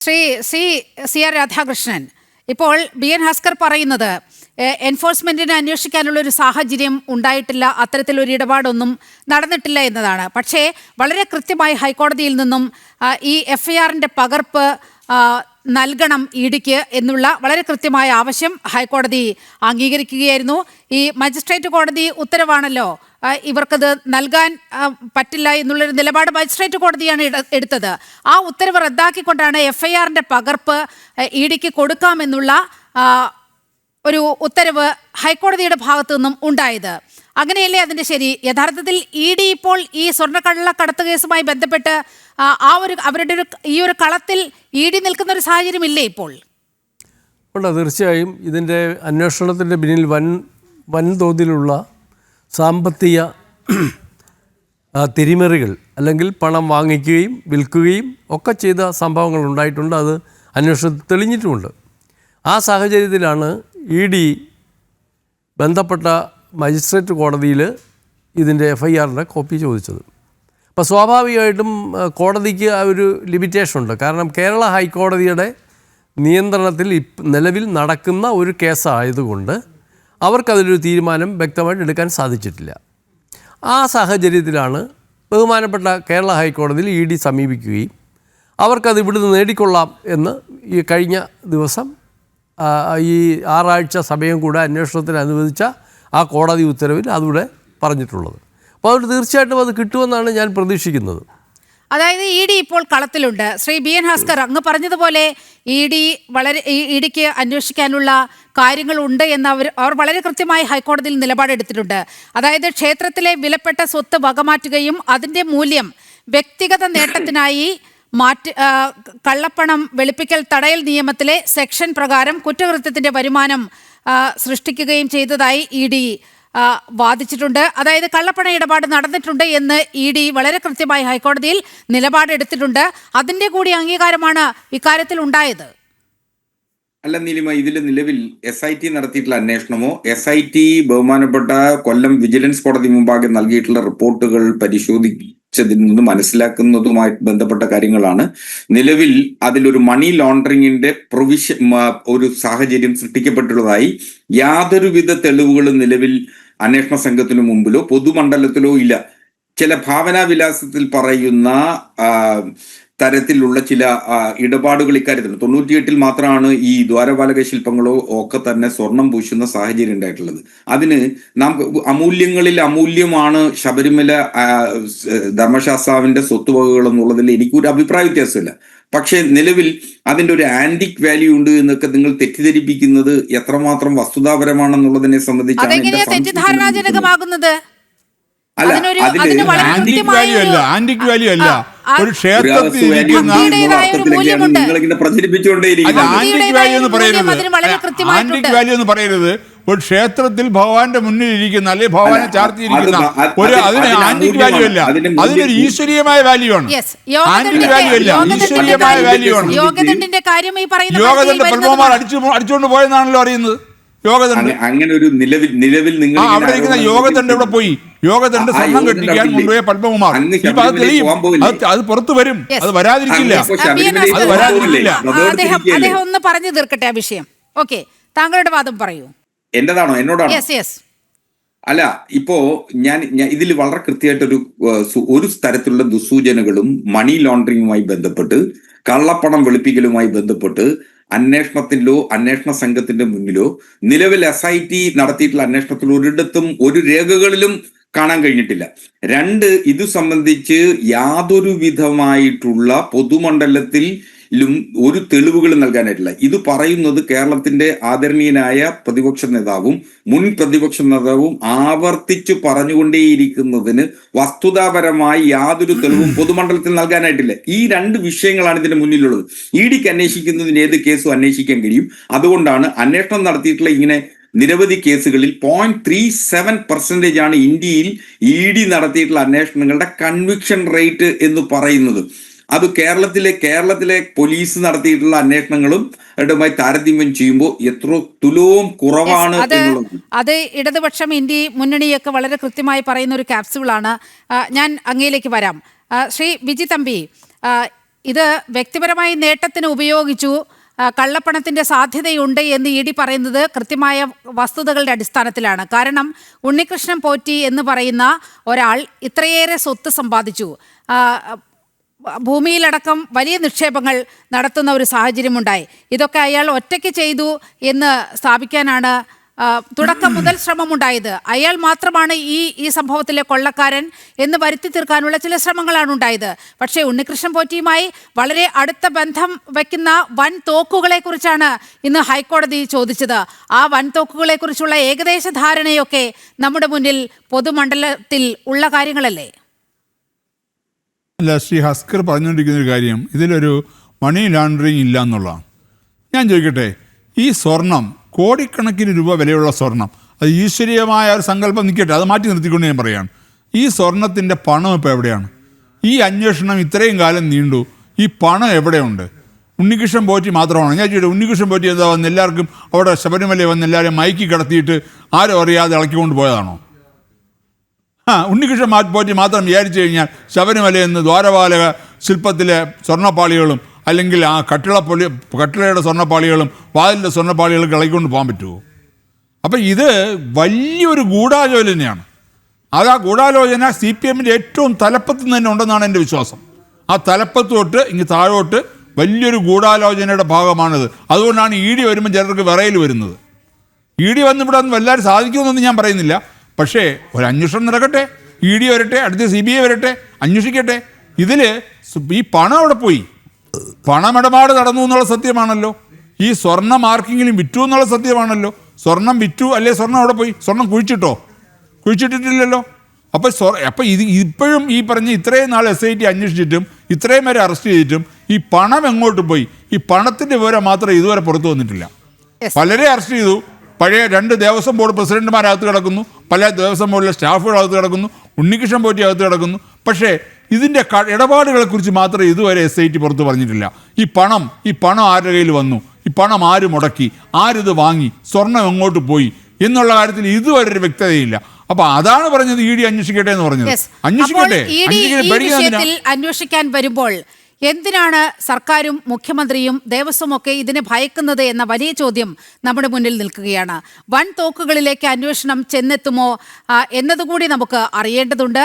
Shri C R Radhakrishnan, ഇപ്പോൾ B N Bhaskar പറയുന്നത് എൻഫോഴ്സ്മെന്റിന് അന്വേഷിക്കാനുള്ള ഒരു സാഹചര്യം ഉണ്ടായിട്ടില്ല, അത്തരത്തിലൊരു ഇടപാടൊന്നും നടന്നിട്ടില്ല എന്നതാണ്. പക്ഷേ വളരെ കൃത്യമായി ഹൈക്കോടതിയിൽ നിന്നും ഈ എഫ്ഐആറിൻ്റെ പകർപ്പ് നൽകണം ഇഡിക്ക് എന്നുള്ള വളരെ കൃത്യമായ ആവശ്യം ഹൈക്കോടതി അംഗീകരിക്കുകയായിരുന്നു. ഈ മജിസ്ട്രേറ്റ് കോടതി ഉത്തരവാണല്ലോ ഇവർക്കത് നൽകാൻ പറ്റില്ല എന്നുള്ളൊരു നിലപാട് മജിസ്ട്രേറ്റ് കോടതിയാണ് എടുത്തത്. ആ ഉത്തരവ് റദ്ദാക്കിക്കൊണ്ടാണ് എഫ്ഐആറിൻ്റെ പകർപ്പ് ഇഡിക്ക് കൊടുക്കാമെന്നുള്ള ഒരു ഉത്തരവ് ഹൈക്കോടതിയുടെ ഭാഗത്തു നിന്നും ഉണ്ടായത്. അങ്ങനെയല്ലേ അതിൻ്റെ ശരി? യഥാർത്ഥത്തിൽ ഇ ഡി ഇപ്പോൾ ഈ സ്വർണ്ണക്കള്ളക്കടത്ത് കേസുമായി ബന്ധപ്പെട്ട് അവരുടെ ഈ ഒരു കളത്തിൽ ഇ ഡി നിൽക്കുന്ന ഒരു സാഹചര്യം ഇല്ലേ ഇപ്പോൾ? ഉണ്ട്, തീർച്ചയായും. ഇതിൻ്റെ അന്വേഷണത്തിൻ്റെ പിന്നിൽ വൻതോതിലുള്ള സാമ്പത്തിക തിരിമറികൾ അല്ലെങ്കിൽ പണം വാങ്ങിക്കുകയും വിൽക്കുകയും ഒക്കെ ചെയ്ത സംഭവങ്ങൾ ഉണ്ടായിട്ടുണ്ട്. അത് അന്വേഷണത്തിൽ തെളിഞ്ഞിട്ടുമുണ്ട്. ആ സാഹചര്യത്തിലാണ് ഇ ഡി ബന്ധപ്പെട്ട മജിസ്ട്രേറ്റ് കോടതിയിൽ ഇതിൻ്റെ എഫ്ഐആറിൻ്റെ കോപ്പി ചോദിച്ചത്. അപ്പോൾ സ്വാഭാവികമായിട്ടും കോടതിക്ക് ആ ഒരു ലിമിറ്റേഷനുണ്ട്. കാരണം കേരള ഹൈക്കോടതിയുടെ നിയന്ത്രണത്തിൽ നിലവിൽ നടക്കുന്ന ഒരു കേസായതുകൊണ്ട് അവർക്കതിലൊരു തീരുമാനം വ്യക്തമായിട്ട് എടുക്കാൻ സാധിച്ചിട്ടില്ല. ആ സാഹചര്യത്തിലാണ് ബഹുമാനപ്പെട്ട കേരള ഹൈക്കോടതിയിൽ ഇ ഡി സമീപിക്കുകയും അവർക്കത് ഇവിടുന്ന് നേടിക്കൊള്ളാം എന്ന് ഈ കഴിഞ്ഞ ദിവസം ഈ 6 ആഴ്ച സമയം കൂടെ അന്വേഷണത്തിന് അനുവദിച്ച ആ കോടതി ഉത്തരവിൽ അതിവിടെ പറഞ്ഞിട്ടുള്ളത്. അപ്പോൾ അതുകൊണ്ട് തീർച്ചയായിട്ടും അത് കിട്ടുമെന്നാണ് ഞാൻ പ്രതീക്ഷിക്കുന്നത്. അതായത് ഇ ഡി ഇപ്പോൾ കളത്തിലുണ്ട്. ശ്രീ ബി എൻ ഭാസ്കർ, അങ്ങ് പറഞ്ഞതുപോലെ ഇ ഡിക്ക് അന്വേഷിക്കാനുള്ള കാര്യങ്ങളുണ്ട് എന്ന് അവർ വളരെ കൃത്യമായി ഹൈക്കോടതിയിൽ നിലപാടെടുത്തിട്ടുണ്ട്. അതായത് ക്ഷേത്രത്തിലെ വിലപ്പെട്ട സ്വത്ത് വകമാറ്റുകയും അതിൻ്റെ മൂല്യം വ്യക്തിഗത നേട്ടത്തിനായി കള്ളപ്പണം വെളുപ്പിക്കൽ തടയൽ നിയമത്തിലെ സെക്ഷൻ പ്രകാരം കുറ്റകൃത്യത്തിൻ്റെ വരുമാനം സൃഷ്ടിക്കുകയും ചെയ്തതായി ഇ ഡി വാദിച്ചിട്ടുണ്ട്. അതായത് കള്ളപ്പണ ഇടപാട് നടന്നിട്ടുണ്ട് എന്ന് ഇ ഡി വളരെ കൃത്യമായി ഹൈക്കോടതിയിൽ നിലപാടെടുത്തിട്ടുണ്ട്. അതിൻ്റെ കൂടി അംഗീകാരമാണ് ഇക്കാര്യത്തിൽ ഉണ്ടായത്. അല്ല നീലിമ, ഇതിൽ നിലവിൽ SIT നടത്തിയിട്ടുള്ള അന്വേഷണമോ SIT ബഹുമാനപ്പെട്ട കൊല്ലം വിജിലൻസ് കോടതി മുമ്പാകെ നൽകിയിട്ടുള്ള റിപ്പോർട്ടുകൾ പരിശോധിച്ചതിൽ നിന്ന് മനസ്സിലാക്കുന്നതുമായി ബന്ധപ്പെട്ട കാര്യങ്ങളാണ്. നിലവിൽ അതിലൊരു മണി ലോണ്ടറിങ്ങിന്റെ ഒരു സാഹചര്യം സൃഷ്ടിക്കപ്പെട്ടുള്ളതായി യാതൊരുവിധ തെളിവുകളും നിലവിൽ അന്വേഷണ സംഘത്തിനു മുമ്പിലോ പൊതുമണ്ഡലത്തിലോ ഇല്ല. ചില ഭാവനാവിലാസത്തിൽ പറയുന്ന തരത്തിലുള്ള ചില ഇടപാടുകൾ ഇക്കാര്യത്തിൽ 98-ൽ മാത്രമാണ് ഈ ദ്വാരപാലക ശില്പങ്ങളോ ഒക്കെ തന്നെ സ്വർണം പൂശുന്ന സാഹചര്യം ഉണ്ടായിട്ടുള്ളത്. അതിന് നാം അമൂല്യങ്ങളിൽ അമൂല്യമാണ് ശബരിമല ധർമ്മശാസ്താവിന്റെ സ്വത്തുവകകൾ എന്നുള്ളതിൽ എനിക്കൊരു അഭിപ്രായ വ്യത്യാസമില്ല. പക്ഷെ നിലവിൽ അതിൻ്റെ ഒരു ആന്റിക് വാല്യൂ ഉണ്ട് എന്നൊക്കെ നിങ്ങൾ തെറ്റിദ്ധരിപ്പിക്കുന്നത് എത്രമാത്രം വസ്തുതാപരമാണെന്നുള്ളതിനെ സംബന്ധിച്ചാണ്. അല്ല, ആന്റിക് വാല്യൂ അല്ല, ആന്റിക് വാല്യൂ അല്ല. ഒരു ക്ഷേത്രത്തിൽ ഇരിക്കുന്ന ആന്റിക് വാല്യൂ എന്ന് പറയരുത്. ആന്റിക് വാല്യൂ എന്ന് പറയരുത്. ഒരു ക്ഷേത്രത്തിൽ ഭഗവാന്റെ മുന്നിൽ ഇരിക്കുന്ന അല്ലെങ്കിൽ ഭഗവാനെ ചാർത്തിയിരിക്കുന്ന അതിന് ആന്റിക് വാല്യൂ അല്ല, അതിനൊരു ഈശ്വരീയമായ വാല്യൂ ആണ്. ആന്റിക് വാല്യൂ അല്ല, ഈശ്വരീയമായ വാല്യൂ ആണ്. യോഗദണ്ഡ് പത്മകുമാർ അടിച്ചുകൊണ്ട് പോയെന്നാണല്ലോ അറിയുന്നത്. അങ്ങനെ ഒരു നിലവിൽ നിങ്ങൾ അവിടെ ഇരിക്കുന്ന യോഗദണ്ഡ് എവിടെ പോയി? യോഗദണ്ഡ് സ്വർണം കെട്ടിക്കാൻ കൊണ്ടുപോയ പത്മകുമാർ ഇപ്പൊ അത് തെളിയും. അത് പുറത്തു വരും. അത് വരാതിരിക്കില്ല. അദ്ദേഹം ഒന്ന് പറഞ്ഞു തീർക്കട്ടെ ആ വിഷയം. ഓക്കെ, താങ്കളുടെ വാദം പറയൂ. എന്റേതാണോ? എന്നോടാണോ? അല്ല, ഇപ്പോ ഞാൻ ഇതിൽ വളരെ കൃത്യമായിട്ടൊരു ഒരു തരത്തിലുള്ള ദുസൂചനകളും മണി ലോണ്ടറിങ്ങുമായി ബന്ധപ്പെട്ട് കള്ളപ്പണം വെളുപ്പിക്കലുമായി ബന്ധപ്പെട്ട് അന്വേഷണത്തിലോ അന്വേഷണ സംഘത്തിന്റെ മുന്നിലോ നിലവിൽ SIT നടത്തിയിട്ടുള്ള അന്വേഷണത്തിൽ ഒരിടത്തും ഒരു രേഖകളിലും കാണാൻ കഴിഞ്ഞിട്ടില്ല. 2, ഇതു സംബന്ധിച്ച് യാതൊരു വിധമായിട്ടുള്ള പൊതുമണ്ഡലത്തിലും ഒരു തെളിവുകൾ നൽകാനായിട്ടില്ല. ഇത് പറയുന്നത് കേരളത്തിന്റെ ആദരണീയനായ പ്രതിപക്ഷ നേതാവും മുൻ പ്രതിപക്ഷ നേതാവും ആവർത്തിച്ചു പറഞ്ഞുകൊണ്ടേയിരിക്കുന്നതിന് വസ്തുതാപരമായി യാതൊരു തെളിവും പൊതുമണ്ഡലത്തിൽ നൽകാനായിട്ടില്ല. ഈ 2 വിഷയങ്ങളാണ് ഇതിന്റെ മുന്നിലുള്ളത്. ഇഡിക്ക് അന്വേഷിക്കുന്നതിന് ഏത് കേസും അന്വേഷിക്കാൻ കഴിയും. അതുകൊണ്ടാണ് അന്വേഷണം നടത്തിയിട്ടുള്ള ഇങ്ങനെ നിരവധി കേസുകളിൽ 0.37% ആണ് ഇന്ത്യയിൽ ഇഡി നടത്തിയിട്ടുള്ള അന്വേഷണങ്ങളുടെ കൺവിക്ഷൻ റേറ്റ് എന്ന് പറയുന്നത്. അത് കേരളത്തിലെ പോലീസ് നടത്തിയിട്ടുള്ള അന്വേഷണങ്ങളും താരതമ്യം ചെയ്യുമ്പോൾ എത്ര തുലവും കുറവാണ് എന്നുള്ളത്. അത് ഇടതുപക്ഷം ഇന്ത്യ മുന്നണിയൊക്കെ വളരെ കൃത്യമായി പറയുന്ന ഒരു ക്യാപ്സ്യൂളാണ്. ഞാൻ അങ്ങയിലേക്ക് വരാം. ശ്രീ വിജി തമ്പി, ഇത് വ്യക്തിപരമായി നേട്ടത്തിന് ഉപയോഗിച്ചു, കള്ളപ്പണത്തിന്റെ സാധ്യതയുണ്ട് എന്ന് ഇ ഡി പറയുന്നത് കൃത്യമായ വസ്തുതകളുടെ അടിസ്ഥാനത്തിലാണ്. കാരണം ഉണ്ണികൃഷ്ണൻ പോറ്റി എന്ന് പറയുന്ന ഒരാൾ ഇത്രയേറെ സ്വത്ത് സമ്പാദിച്ചു, ഭൂമിയിലടക്കം വലിയ നിക്ഷേപങ്ങൾ നടത്തുന്ന ഒരു സാഹചര്യമുണ്ടായി. ഇതൊക്കെ അയാൾ ഒറ്റയ്ക്ക് ചെയ്തു എന്ന് സ്ഥാപിക്കാനാണ് തുടക്കം മുതൽ ശ്രമമുണ്ടായത്. അയാൾ മാത്രമാണ് ഈ സംഭവത്തിലെ കൊള്ളക്കാരൻ എന്ന് വരുത്തി തീർക്കാനുള്ള ചില ശ്രമങ്ങളാണ് ഉണ്ടായത്. പക്ഷേ ഉണ്ണികൃഷ്ണൻ പോറ്റിയുമായി വളരെ അടുത്ത ബന്ധം വയ്ക്കുന്ന വൻ തോക്കുകളെ കുറിച്ചാണ് ഇന്ന് ഹൈക്കോടതി ചോദിച്ചത്. ആ വൻ തോക്കുകളെ കുറിച്ചുള്ള ഏകദേശ ധാരണയൊക്കെ നമ്മുടെ മുന്നിൽ പൊതുമണ്ഡലത്തിൽ ഉള്ള കാര്യങ്ങളല്ലേ? അല്ല, ശ്രീ ഹസ്കർ പറഞ്ഞുകൊണ്ടിരിക്കുന്ന ഒരു കാര്യം, ഇതിലൊരു മണി ലോണ്ടറിങ് ഇല്ല എന്നുള്ളതാണ്. ഞാൻ ചോദിക്കട്ടെ, ഈ സ്വർണം, കോടിക്കണക്കിന് രൂപ വിലയുള്ള സ്വർണം, അത് ഈശ്വരീയമായ ഒരു സങ്കല്പം നിൽക്കട്ടെ, അത് മാറ്റി നിർത്തിക്കൊണ്ട് ഞാൻ പറയുകയാണ്, ഈ സ്വർണത്തിൻ്റെ പണം ഇപ്പോൾ എവിടെയാണ്? ഈ അന്വേഷണം ഇത്രയും കാലം നീണ്ടു, ഈ പണം എവിടെയുണ്ട്? ഉണ്ണികൃഷ്ണൻ പോറ്റി മാത്രമാണ്. ഞാൻ ചോദിച്ചു, ഉണ്ണികൃഷ്ണൻ പോറ്റി എന്താ വന്ന് എല്ലാവർക്കും അവിടെ ശബരിമല വന്ന് എല്ലാവരും മയക്കി കിടത്തിയിട്ട് ആരും അറിയാതെ ഇളക്കിക്കൊണ്ട് പോയതാണോ? ഉണ്ണികൃഷ്ണൻ പോറ്റി മാത്രം വിചാരിച്ചു കഴിഞ്ഞാൽ ശബരിമലയെന്ന് ദ്വാരപാലക ശില്പത്തിലെ സ്വർണ്ണപ്പാളികളും അല്ലെങ്കിൽ ആ കട്ടിളയുടെ സ്വർണ്ണപ്പാളികളും വാതിലിൻ്റെ സ്വർണ്ണപ്പാളികളും ഇളക്കിക്കൊണ്ട് പോകാൻ പറ്റുമോ? അപ്പം ഇത് വലിയൊരു ഗൂഢാലോചന തന്നെയാണ്. അത് ആ ഗൂഢാലോചന CPM-ൻ്റെ ഏറ്റവും തലപ്പത്ത് തന്നെ ഉണ്ടെന്നാണ് എൻ്റെ വിശ്വാസം. ആ തലപ്പത്ത് തൊട്ട് ഇങ്ങ് താഴോട്ട് വലിയൊരു ഗൂഢാലോചനയുടെ ഭാഗമാണിത്. അതുകൊണ്ടാണ് ED വരുമ്പോൾ ചിലർക്ക് വിറയിൽ വരുന്നത്. ED വന്നിവിടെ ഒന്നും എല്ലാവരും സാധിക്കുമെന്നൊന്നും ഞാൻ പറയുന്നില്ല. പക്ഷേ ഒരു അന്വേഷണം നടക്കട്ടെ, ED വരട്ടെ, അടുത്ത CBI വരട്ടെ, അന്വേഷിക്കട്ടെ. ഇതിൽ ഈ പണം അവിടെ പോയി, പണമിടപാട് നടന്നു എന്നുള്ള സത്യമാണല്ലോ. ഈ സ്വർണ്ണം ആർക്കെങ്കിലും വിറ്റു എന്നുള്ള സത്യമാണല്ലോ. സ്വർണം വിറ്റു അല്ലേ? സ്വർണം അവിടെ പോയി. സ്വർണം കുഴിച്ചിട്ടിട്ടില്ലല്ലോ. അപ്പോൾ ഇത് ഇപ്പോഴും ഈ പറഞ്ഞ ഇത്രയും നാൾ SIT അന്വേഷിച്ചിട്ടും ഇത്രയും വരെ അറസ്റ്റ് ചെയ്തിട്ടും ഈ പണം എങ്ങോട്ട് പോയി? ഈ പണത്തിൻ്റെ വിവരം മാത്രം ഇതുവരെ പുറത്തു വന്നിട്ടില്ല. പലരെ അറസ്റ്റ് ചെയ്തു. പഴയ 2 ദേവസ്വം ബോർഡ് പ്രസിഡന്റുമാരകത്ത് കിടക്കുന്നു, പല ദേവസ്വം ബോർഡിലെ സ്റ്റാഫുകളകത്ത് കിടക്കുന്നു, ഉണ്ണികൃഷ്ണൻ പോറ്റി അകത്ത് കിടക്കുന്നു. പക്ഷേ ഇതിൻ്റെ ഇടപാടുകളെക്കുറിച്ച് മാത്രം ഇതുവരെ SIT പുറത്ത് പറഞ്ഞിട്ടില്ല. ഈ പണം ആരുടെ കയ്യിൽ വന്നു, ഈ പണം ആര് മുടക്കി, ആരിത് വാങ്ങി, സ്വർണം എങ്ങോട്ട് പോയി എന്നുള്ള കാര്യത്തിൽ ഇതുവരെ ഒരു വ്യക്തതയില്ല. അപ്പൊ അതാണ് പറഞ്ഞത് ED അന്വേഷിക്കട്ടെ എന്ന് പറഞ്ഞത്. അന്വേഷിക്കട്ടെ. അന്വേഷിക്കാൻ വരുമ്പോൾ എന്തിനാണ് സർക്കാരും മുഖ്യമന്ത്രിയും ദേവസ്വം ഒക്കെ ഇതിനെ ഭയക്കുന്നത് എന്ന വലിയ ചോദ്യം നമ്മുടെ മുന്നിൽ നിൽക്കുകയാണ്. വൻ തോക്കുകളിലേക്ക് അന്വേഷണം ചെന്നെത്തുമോ എന്നതുകൂടി നമുക്ക് അറിയേണ്ടതുണ്ട്.